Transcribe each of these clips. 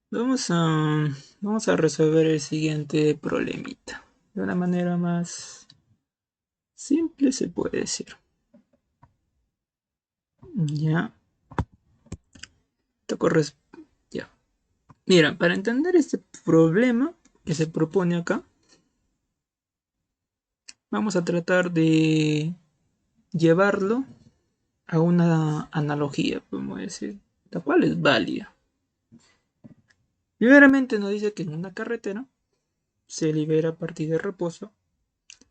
Vamos a, vamos a resolver el siguiente problemita. De una manera más simple se puede decir. Ya, te corres. Ya. Mira, para entender este problema que se propone acá, vamos a tratar de llevarlo a una analogía, podemos decir, la cual es válida. Primeramente nos dice que en una carretera se libera a partir de reposo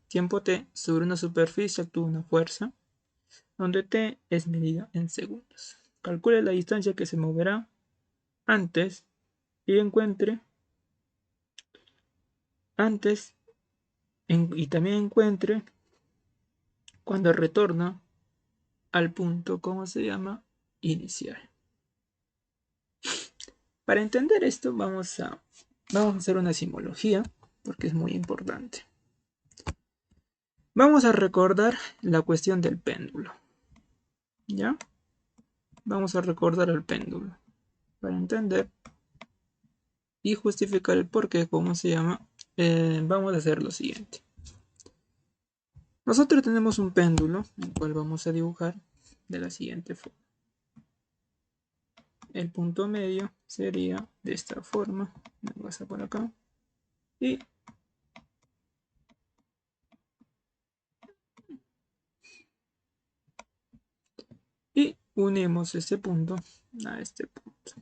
tiempo t sobre una superficie actúa una fuerza donde t es medida en segundos. Calcule la distancia que se moverá antes y encuentre antes y también encuentre cuando retorna al punto, ¿cómo se llama? Inicial. Para entender esto vamos a hacer una simbología porque es muy importante. Vamos a recordar la cuestión del péndulo. ¿Ya? Vamos a recordar el péndulo para entender y justificar el por qué, ¿cómo se llama? Vamos a hacer lo siguiente. Nosotros tenemos un péndulo, el cual vamos a dibujar de la siguiente forma. El punto medio sería de esta forma. Me pasa por acá. Y unimos este punto a este punto,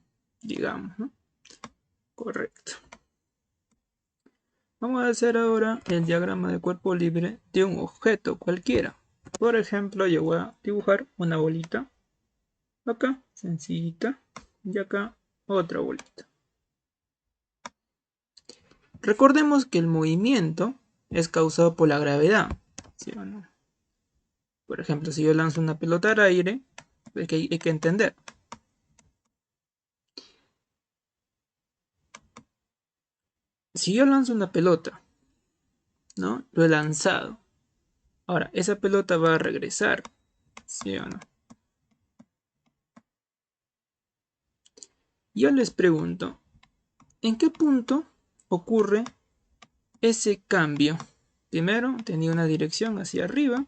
digamos, ¿no? Correcto. Vamos a hacer ahora el diagrama de cuerpo libre de un objeto cualquiera. Por ejemplo, yo voy a dibujar una bolita acá, sencillita, y acá otra bolita. Recordemos que el movimiento es causado por la gravedad, ¿sí o no? Por ejemplo, si yo lanzo una pelota al aire, hay que entender. Si yo lanzo una pelota, ¿no? Lo he lanzado. Ahora, esa pelota va a regresar, ¿sí o no? Yo les pregunto, ¿en qué punto ocurre ese cambio? Primero tenía una dirección hacia arriba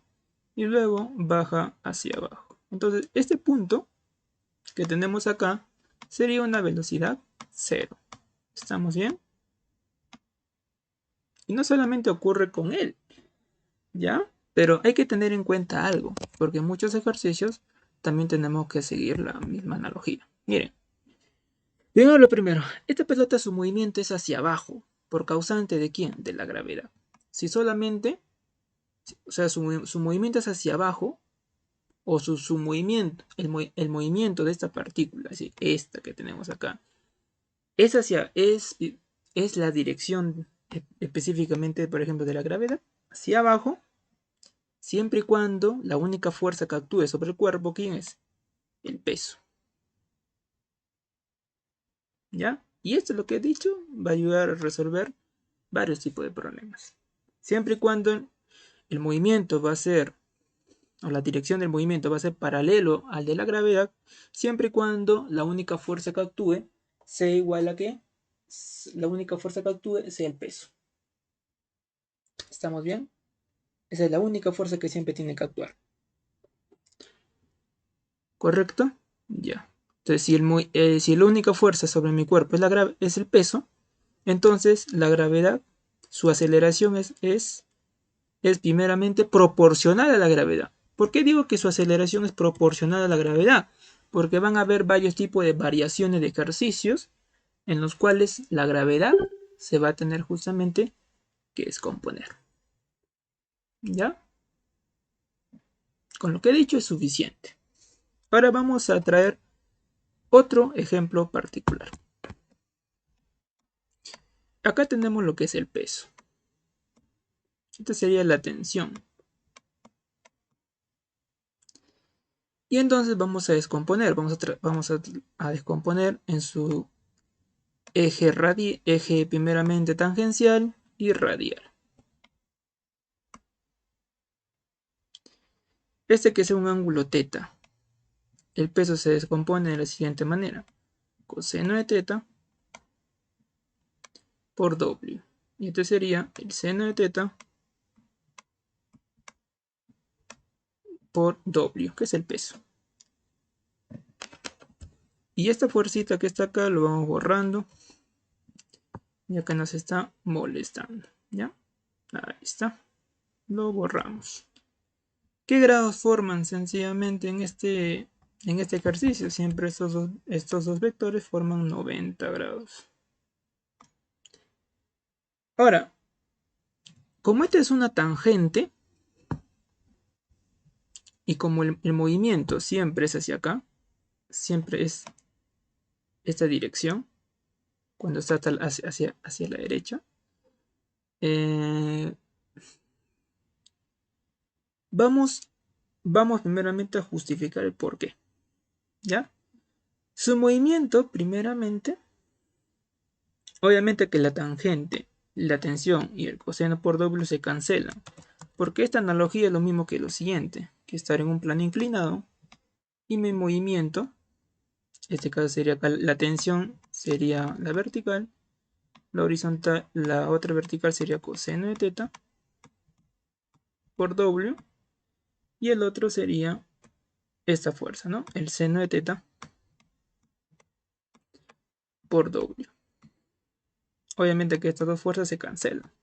y luego baja hacia abajo. Entonces, este punto que tenemos acá sería una velocidad cero. ¿Estamos bien? Y no solamente ocurre con él, ¿ya? Pero hay que tener en cuenta algo, porque en muchos ejercicios también tenemos que seguir la misma analogía. Miren, primero lo primero, esta pelota su movimiento es hacia abajo, ¿por causante de quién? De la gravedad. Si solamente, o sea, su movimiento es hacia abajo, o su movimiento, el movimiento de esta partícula, es decir, esta que tenemos acá, es la dirección específicamente, por ejemplo, de la gravedad, hacia abajo, siempre y cuando la única fuerza que actúe sobre el cuerpo, ¿quién es? El peso. ¿Ya? Y esto es lo que he dicho, va a ayudar a resolver varios tipos de problemas. Siempre y cuando el movimiento va a ser, o la dirección del movimiento va a ser paralelo al de la gravedad, siempre y cuando la única fuerza que actúe sea igual a que la única fuerza que actúe sea el peso. ¿Estamos bien? Esa es la única fuerza que siempre tiene que actuar. ¿Correcto? Ya. Entonces, si la única fuerza sobre mi cuerpo es el peso, entonces la gravedad, su aceleración es primeramente proporcional a la gravedad. ¿Por qué digo que su aceleración es proporcional a la gravedad? Porque van a haber varios tipos de variaciones de ejercicios en los cuales la gravedad se va a tener justamente que descomponer. ¿Ya? Con lo que he dicho es suficiente. Ahora vamos a traer otro ejemplo particular. Acá tenemos lo que es el peso. Esta sería la tensión. Y entonces vamos a descomponer. Vamos a descomponer en su eje primeramente tangencial y radial. Este que es un ángulo teta. El peso se descompone de la siguiente manera. Coseno de teta por W. Y este sería el seno de teta por W, que es el peso. Y esta fuercita que está acá lo vamos borrando, ya que nos está molestando. ¿Ya? Ahí está. Lo borramos. ¿Qué grados forman sencillamente en este ejercicio? Siempre estos dos vectores forman 90 grados. Ahora, como esta es una tangente, y como el movimiento siempre es hacia acá, siempre es esta dirección, cuando está hacia la derecha, vamos primeramente a justificar el porqué. ¿Ya? Su movimiento, primeramente, obviamente que la tangente, la tensión y el coseno por W se cancelan, porque esta analogía es lo mismo que lo siguiente, que estar en un plano inclinado y mi movimiento, en este caso sería acá, la tensión sería la vertical, la horizontal, la otra vertical sería coseno de teta por W, y el otro sería esta fuerza, ¿no? El seno de teta por W. Obviamente que estas dos fuerzas se cancelan.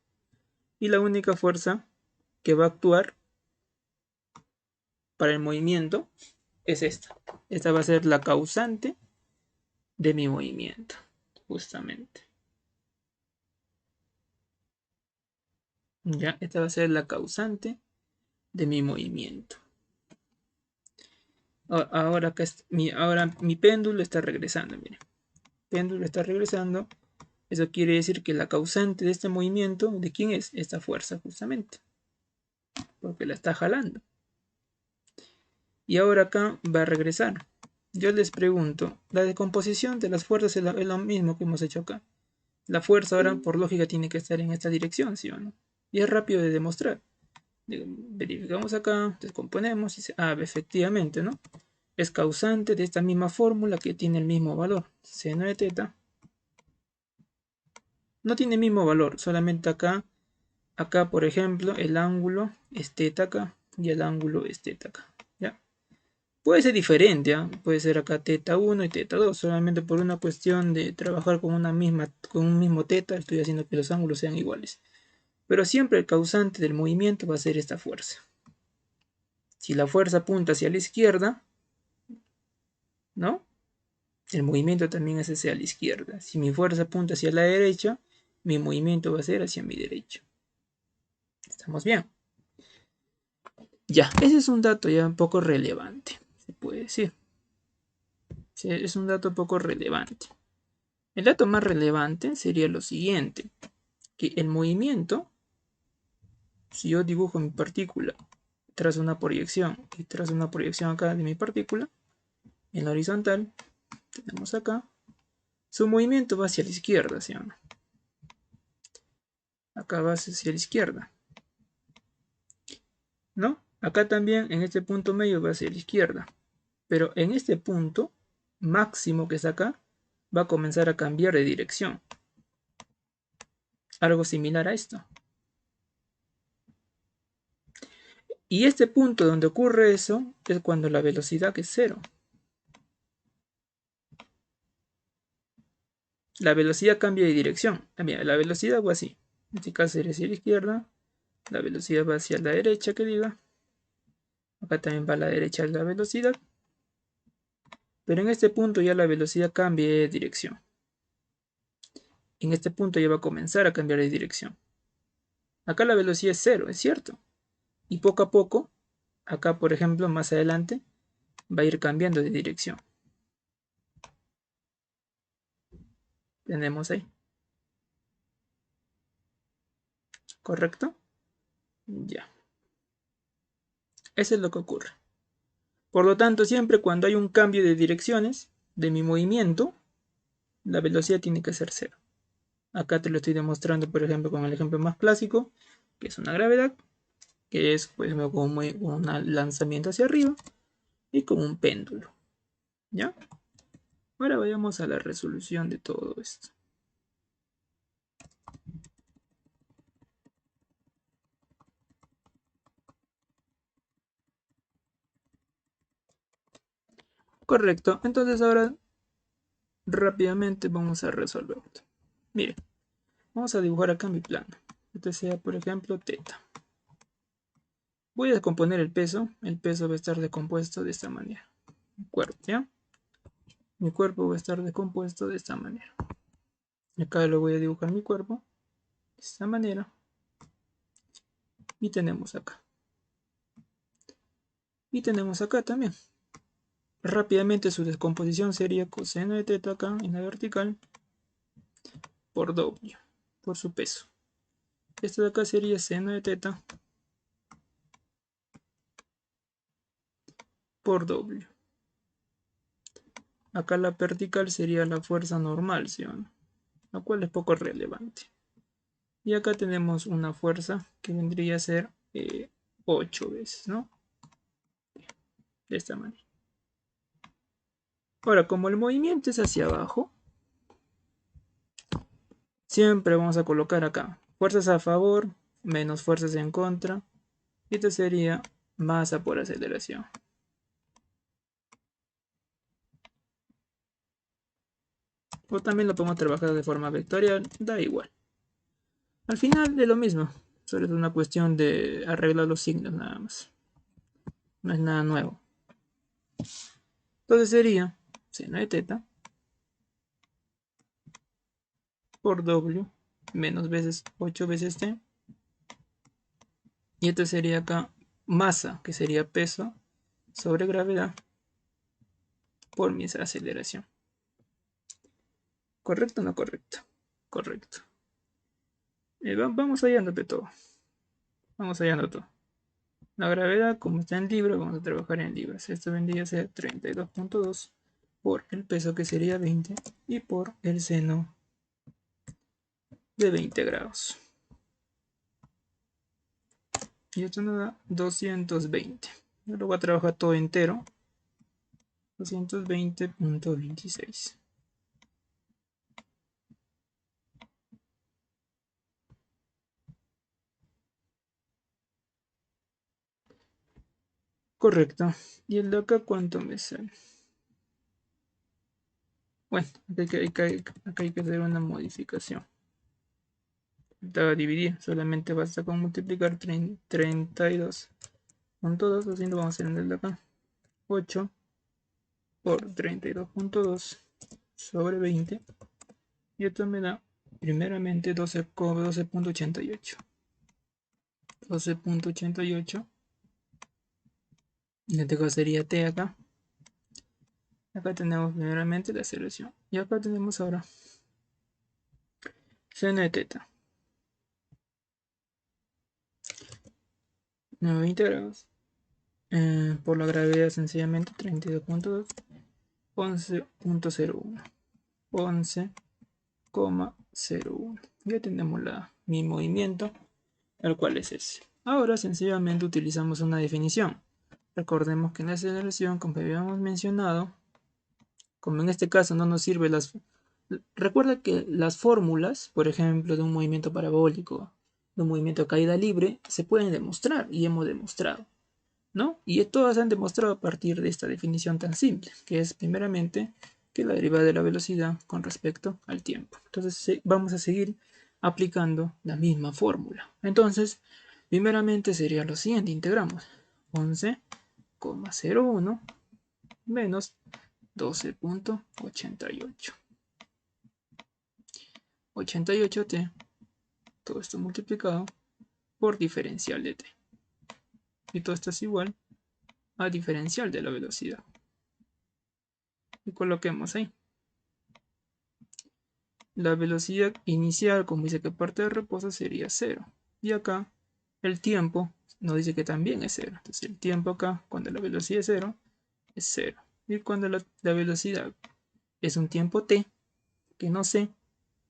Y la única fuerza que va a actuar para el movimiento es esta. Esta va a ser la causante de mi movimiento, justamente. Ya, esta va a ser la causante de mi movimiento. Ahora mi péndulo está regresando, miren. Péndulo está regresando. Eso quiere decir que la causante de este movimiento, ¿de quién es? Esta fuerza, justamente. Porque la está jalando. Y ahora acá va a regresar. Yo les pregunto, la decomposición de las fuerzas es lo mismo que hemos hecho acá. La fuerza ahora, por lógica, tiene que estar en esta dirección, ¿sí o no? Y es rápido de demostrar. Verificamos acá, descomponemos y efectivamente, ¿no? Es causante de esta misma fórmula que tiene el mismo valor. Seno de teta no tiene el mismo valor, solamente acá, por ejemplo, el ángulo es teta acá y el ángulo es teta acá. ¿Ya? Puede ser diferente, ¿eh? Puede ser acá teta 1 y teta 2, solamente por una cuestión de trabajar con un mismo teta, estoy haciendo que los ángulos sean iguales. Pero siempre el causante del movimiento va a ser esta fuerza. Si la fuerza apunta hacia la izquierda, ¿no? El movimiento también es hacia la izquierda. Si mi fuerza apunta hacia la derecha, mi movimiento va a ser hacia mi derecha. ¿Estamos bien? Ya, ese es un dato ya un poco relevante, se puede decir. Sí, es un dato poco relevante. El dato más relevante sería lo siguiente, que el movimiento, si yo dibujo mi partícula tras una proyección y tras una proyección acá de mi partícula, en la horizontal, tenemos acá, su movimiento va hacia la izquierda, ¿sí o no? Acá va hacia la izquierda, ¿no? Acá también en este punto medio va hacia la izquierda, pero en este punto máximo que está acá, va a comenzar a cambiar de dirección. Algo similar a esto. Y este punto donde ocurre eso es cuando la velocidad es cero. La velocidad cambia de dirección. Mira, la velocidad va así. En este caso sería hacia la izquierda. La velocidad va hacia la derecha, que diga. Acá también va a la derecha la velocidad. Pero en este punto ya la velocidad cambia de dirección. En este punto ya va a comenzar a cambiar de dirección. Acá la velocidad es cero, es cierto. Y poco a poco, acá por ejemplo, más adelante, va a ir cambiando de dirección. Tenemos ahí. ¿Correcto? Ya. Eso es lo que ocurre. Por lo tanto, siempre cuando hay un cambio de direcciones de mi movimiento, la velocidad tiene que ser cero. Acá te lo estoy demostrando, por ejemplo, con el ejemplo más clásico, que es una gravedad, que es, por ejemplo, como un lanzamiento hacia arriba y como un péndulo. ¿Ya? Ahora vayamos a la resolución de todo esto. Correcto. Entonces ahora rápidamente vamos a resolver esto. Miren, vamos a dibujar acá mi plano. Este sea, por ejemplo, teta. Voy a descomponer el peso. El peso va a estar decompuesto de esta manera. Mi cuerpo, ¿ya? Mi cuerpo va a estar decompuesto de esta manera. Acá lo voy a dibujar mi cuerpo de esta manera. Y tenemos acá. Y tenemos acá también. Rápidamente su descomposición sería coseno de teta acá en la vertical por W, por su peso. Esto de acá sería seno de teta por W. Acá la vertical sería la fuerza normal, ¿sí o no? La cual es poco relevante. Y acá tenemos una fuerza que vendría a ser 8 veces, ¿no? De esta manera. Ahora, como el movimiento es hacia abajo, siempre vamos a colocar acá fuerzas a favor menos fuerzas en contra. Y esto sería masa por aceleración. O también lo podemos trabajar de forma vectorial, da igual. Al final es lo mismo, solo es una cuestión de arreglar los signos nada más. No es nada nuevo. Entonces sería seno de teta por W menos veces 8 veces T. Y esto sería acá masa, que sería peso sobre gravedad por mi aceleración. ¿Correcto o no correcto? Correcto. Vamos hallando todo. Vamos hallando todo. La gravedad, como está en libras, vamos a trabajar en libras. Esto vendría a ser 32.2 por el peso que sería 20 y por el seno de 20 grados. Y esto nos da 220. Yo lo voy a trabajar todo entero. 220.26. Correcto. ¿Y el de acá cuánto me sale? Bueno, acá hay que hacer una modificación. Faltaba dividir, solamente basta con multiplicar 32.2, así lo vamos a hacer en el de acá. 8 por 32.2 sobre 20. Y esto me da primeramente 12.88. 12.88. En este caso sería T acá. Acá tenemos primeramente la aceleración. Y acá tenemos ahora seno de teta. 20 grados. Por la gravedad sencillamente 32.2. 11.01. 11,01. Ya tenemos mi movimiento, el cual es ese. Ahora sencillamente utilizamos una definición. Recordemos que en la aceleración, como habíamos mencionado, como en este caso no nos sirve Recuerda que las fórmulas, por ejemplo, de un movimiento parabólico, de un movimiento de caída libre, se pueden demostrar y hemos demostrado, ¿no? Y todas han demostrado a partir de esta definición tan simple, que es primeramente que la derivada de la velocidad con respecto al tiempo. Entonces vamos a seguir aplicando la misma fórmula. Entonces, primeramente sería lo siguiente, integramos 11,01 menos 12.88. 88t, todo esto multiplicado por diferencial de t. Y todo esto es igual a diferencial de la velocidad. Y coloquemos ahí. La velocidad inicial, como dice que parte de reposo, sería 0. Y acá el tiempo nos dice que también es 0. Entonces el tiempo acá, cuando la velocidad es 0, es 0. Y cuando la velocidad es un tiempo t, que no sé,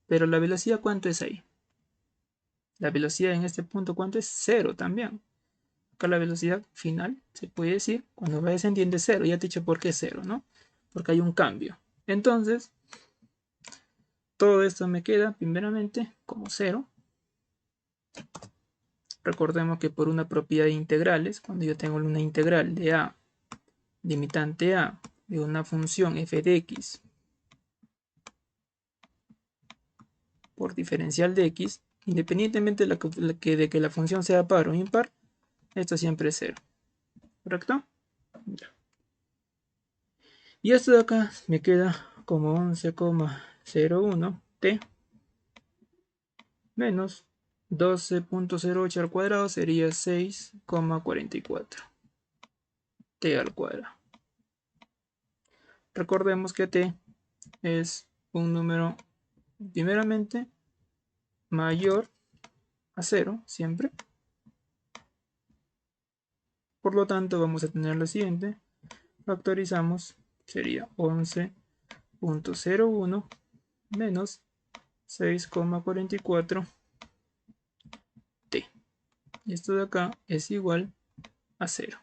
pero la velocidad ¿cuánto es ahí? La velocidad en este punto ¿cuánto es? 0 también. Acá la velocidad final, se puede decir, cuando va descendiendo es 0. Ya te he dicho por qué es 0, ¿no? Porque hay un cambio. Entonces, todo esto me queda primeramente como 0. Recordemos que por una propiedad de integrales, cuando yo tengo una integral de a limitante a de una función f de x por diferencial de x, independientemente de que la función sea par o impar, esto siempre es 0. ¿Correcto? Ya. Y esto de acá me queda como 11,01 t menos 12,08 al cuadrado sería 6,44 t al cuadrado. Recordemos que t es un número primeramente mayor a 0 siempre. Por lo tanto vamos a tener lo siguiente. Factorizamos, sería 11,01 menos 6,44 t. Y esto de acá es igual a 0.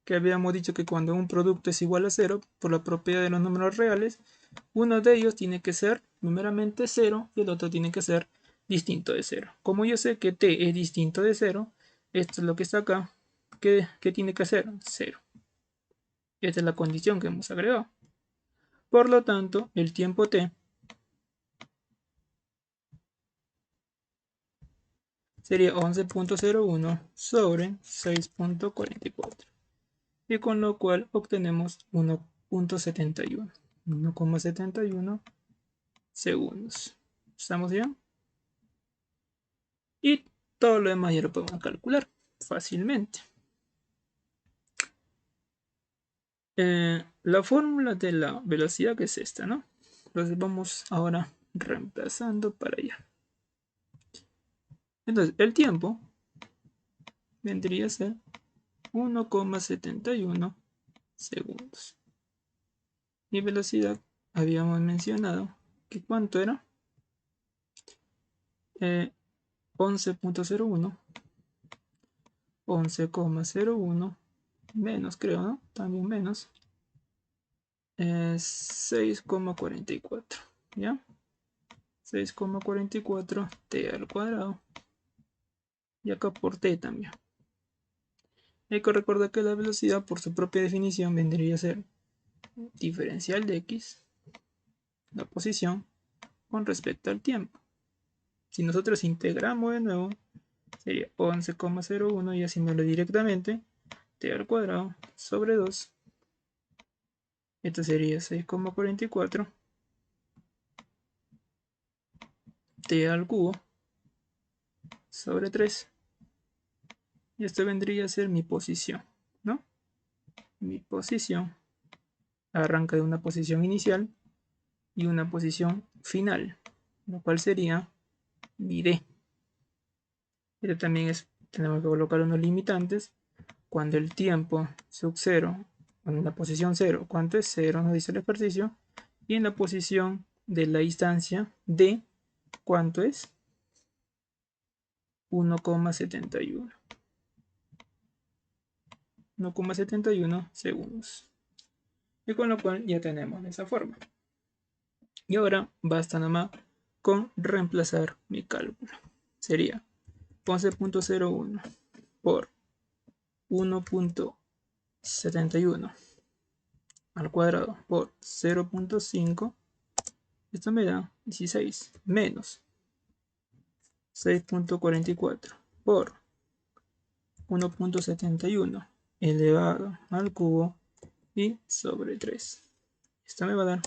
Que habíamos dicho que cuando un producto es igual a 0, por la propiedad de los números reales, uno de ellos tiene que ser numeramente 0 y el otro tiene que ser distinto de 0. Como yo sé que t es distinto de 0, esto es lo que está acá. ¿Qué tiene que hacer? 0. Esta es la condición que hemos agregado. Por lo tanto, el tiempo t sería 11,01 sobre 6,44. Y con lo cual obtenemos 1,71 segundos. ¿Estamos bien? Y todo lo demás ya lo podemos calcular fácilmente. La fórmula de la velocidad que es esta, ¿no? Entonces vamos ahora reemplazando para allá. Entonces el tiempo vendría a ser 1,71 segundos. Y velocidad habíamos mencionado que ¿cuánto era? 11,01 11,01 menos, creo, ¿no? También menos 6,44, ¿ya? 6,44 t al cuadrado. Y acá por t también. Hay que recordar que la velocidad, por su propia definición, vendría a ser diferencial de x, la posición, con respecto al tiempo. Si nosotros integramos de nuevo, sería 11,01 y haciéndolo directamente, t al cuadrado sobre 2. Esto sería 6,44 t al cubo sobre 3. Y esto vendría a ser mi posición, ¿no? Mi posición arranca de una posición inicial y una posición final, lo cual sería mi d. Esto también tenemos que colocar unos limitantes. Cuando el tiempo sub 0, en la posición 0, ¿cuánto es 0? Nos dice el ejercicio. Y en la posición de la instancia d, ¿cuánto es? 1,71. 1,71 segundos. Y con lo cual ya tenemos esa forma. Y ahora basta nomás con reemplazar mi cálculo. Sería 11,01 por 1,71 al cuadrado por 0,5. Esto me da 16 menos 6,44 por 1,71 elevado al cubo y sobre 3. Esto me va a dar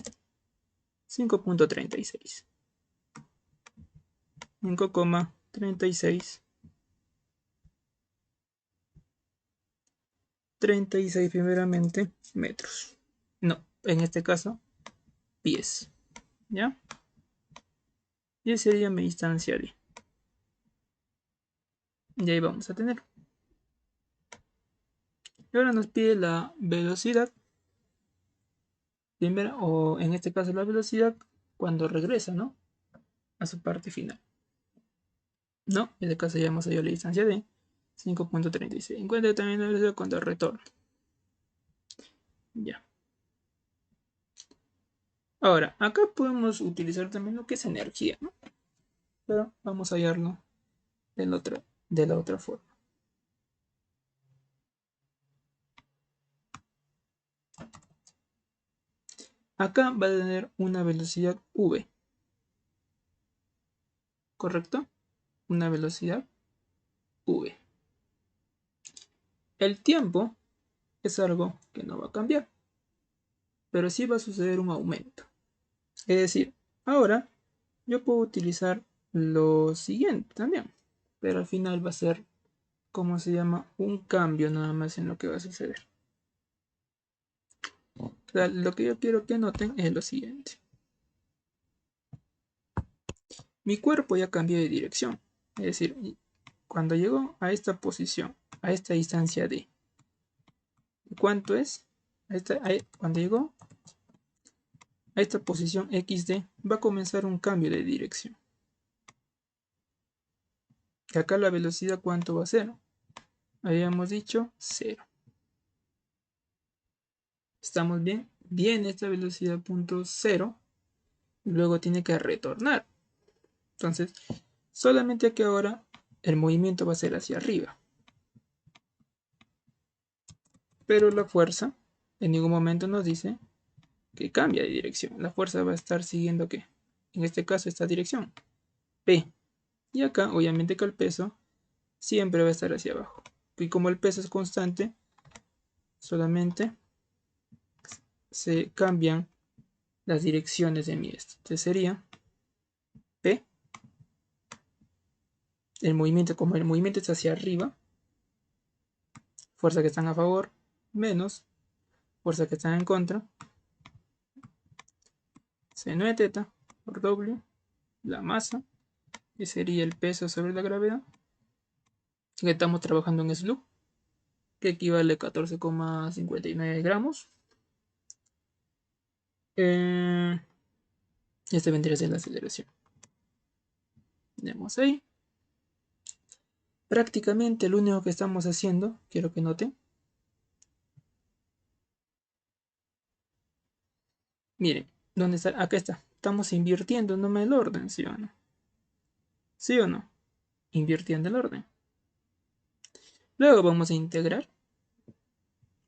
5,36. 5,36. 36 primeramente metros. No, en este caso, pies. ¿Ya? Y esa sería mi distancia D. Y ahí vamos a tener. Y ahora nos pide la velocidad. Primera, o en este caso la velocidad cuando regresa, ¿no? A su parte final. No, en este caso ya hemos hallado la distancia de 5,36. Encuentra también la velocidad cuando retorna. Ya. Ahora, acá podemos utilizar también lo que es energía, ¿no? Pero vamos a hallarlo de la otra forma. acá va a tener una velocidad v, ¿correcto? Una velocidad v. El tiempo es algo que no va a cambiar, pero sí va a suceder un aumento. Es decir, ahora yo puedo utilizar lo siguiente también, pero al final va a ser, ¿cómo se llama? Un cambio nada más en lo que va a suceder. O sea, lo que yo quiero que noten es lo siguiente. Mi cuerpo ya cambió de dirección. Es decir, cuando llegó a esta posición, a esta distancia D, ¿cuánto es? Cuando llegó a esta posición XD, va a comenzar un cambio de dirección. Y acá la velocidad, ¿cuánto va a ser? Habíamos dicho 0. ¿Estamos bien? Bien, esta velocidad punto 0. Y luego tiene que retornar. Entonces, solamente que ahora el movimiento va a ser hacia arriba. Pero la fuerza en ningún momento nos dice que cambia de dirección. La fuerza va a estar siguiendo ¿qué? En este caso esta dirección, P. Y acá obviamente que el peso siempre va a estar hacia abajo. Y como el peso es constante, solamente se cambian las direcciones de mi esto. Entonces sería P, el movimiento, como el movimiento es hacia arriba, fuerza que están a favor, menos fuerza que están en contra, C9 teta por W, la masa, que sería el peso sobre la gravedad, que estamos trabajando en SLU, que equivale a 14,59 gramos. Este vendría a ser la aceleración. Tenemos ahí. Prácticamente lo único que estamos haciendo, quiero que noten. Miren, ¿dónde está? Acá está. Estamos invirtiendo no el orden, ¿sí o no? ¿Sí o no? Invirtiendo el orden. Luego vamos a integrar.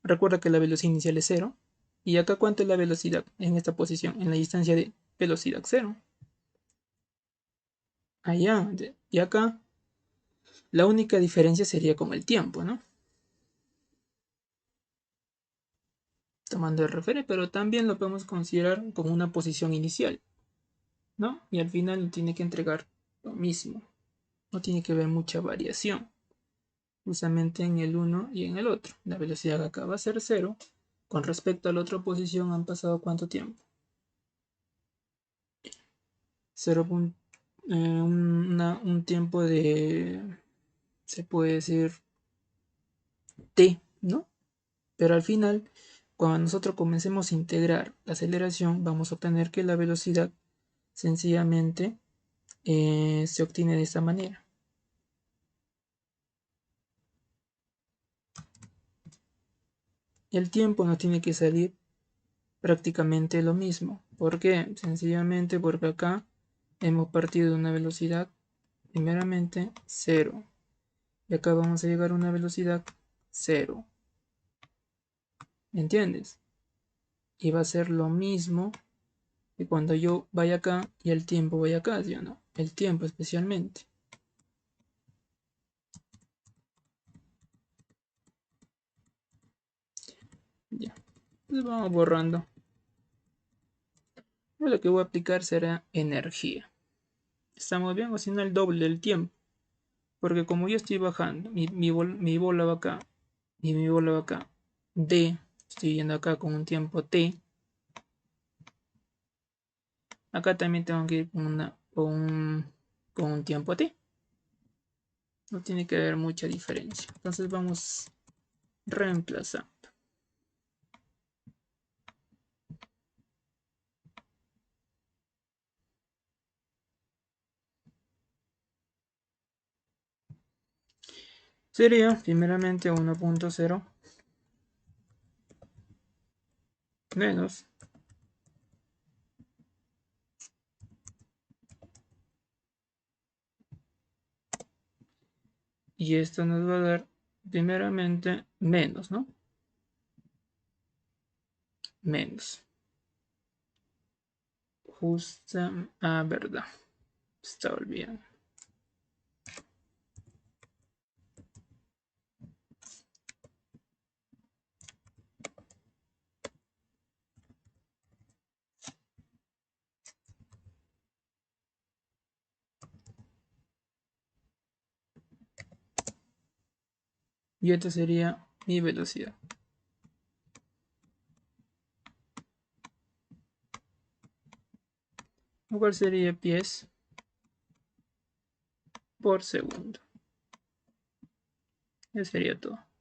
Recuerda que la velocidad inicial es 0. ¿Y acá cuánto es la velocidad en esta posición? En la distancia de velocidad 0. Allá. Y acá la única diferencia sería con el tiempo, ¿no? Tomando el referente, pero también lo podemos considerar como una posición inicial, ¿no? Y al final tiene que entregar lo mismo. No tiene que haber mucha variación. Justamente en el uno y en el otro. La velocidad acá va a ser 0. Con respecto a la otra posición han pasado ¿cuánto tiempo? 0. Un tiempo de, se puede decir, t, ¿no? Pero al final, cuando nosotros comencemos a integrar la aceleración, vamos a obtener que la velocidad sencillamente se obtiene de esta manera. El tiempo nos tiene que salir prácticamente lo mismo. ¿Por qué? Sencillamente porque acá hemos partido de una velocidad primeramente 0. Y acá vamos a llegar a una velocidad 0. ¿Me entiendes? Y va a ser lo mismo que cuando yo vaya acá y el tiempo vaya acá, ¿sí o no? El tiempo especialmente. Ya. Entonces vamos borrando. Yo lo que voy a aplicar será energía. ¿Estamos bien? O si no el doble del tiempo. Porque como yo estoy bajando, mi bola va acá y mi bola va acá. D, estoy yendo acá con un tiempo T. Acá también tengo que ir con un tiempo T. No tiene que haber mucha diferencia. Entonces vamos reemplazando. Sería primeramente 1.0 menos y esto nos va a dar primeramente menos, ¿no? Menos. justa. Ah, verdad. Estaba olvidando. Y esta sería mi velocidad. Lo cual sería pies por segundo. Eso sería todo.